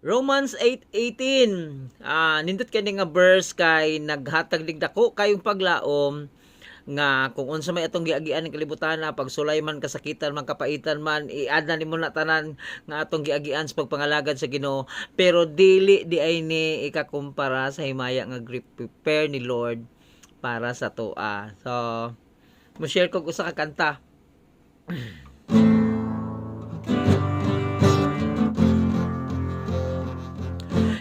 Romans 8:18. Nindot kani nga verse kay naghatag dako kayong paglaom nga kung unsa may atong giagian ng kalibutan na pagsulay man kasakitan man kapaitan man iadna nimo na tanan nga atong giagian sa pagpangalagad sa Ginoo, pero dili di ay ni ikakumpara sa himaya nga prepare ni Lord para sa toa. So mo share ko usa ka kanta.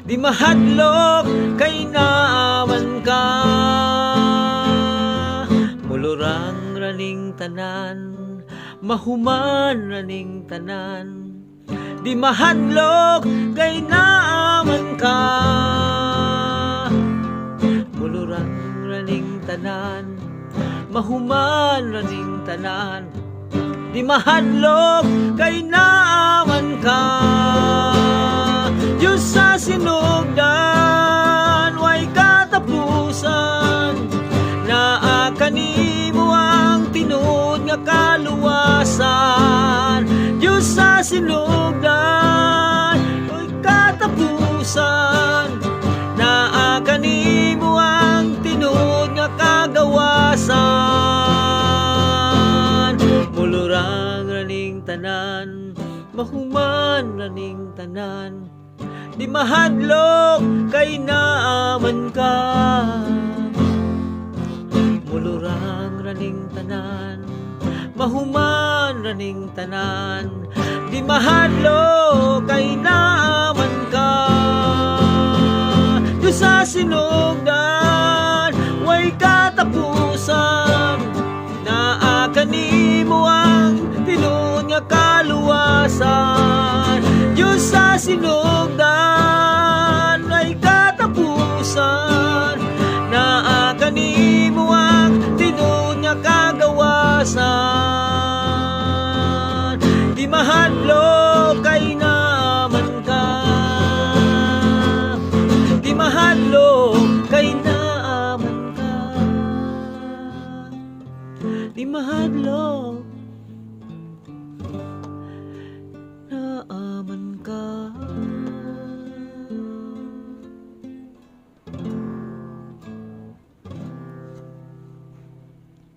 Di mahadlok kay naaman ka, mulurang raning tanan, mahuman raning tanan. Di mahadlok kay naaman ka, mulurang raning tanan, mahuman raning tanan. Di mahadlok kay naaman ka, Diyos sa sinugdan, way katapusan. Naa kanimo ang tinud nga kaluwasan. Diyos sa sinugdan, way katapusan. Naa kanimo ang tinud nga kagawasan. Mulurang raning tanan, mahuman raning tanan. Di mahadlok kay naaman ka, mulurang raning tanan, mahuman raning tanan. Di mahadlok kay naaman ka, Diyos sa sinugdan, way katapusan. Naa kanimo ang tinud nga kaluwasan. Diyos sa sinugdan, ay katapusan. Naa kanimo ang tinud nga kagawasan. Di mahadlok kay naaman ka, di mahadlok kay naaman ka, di mahadlok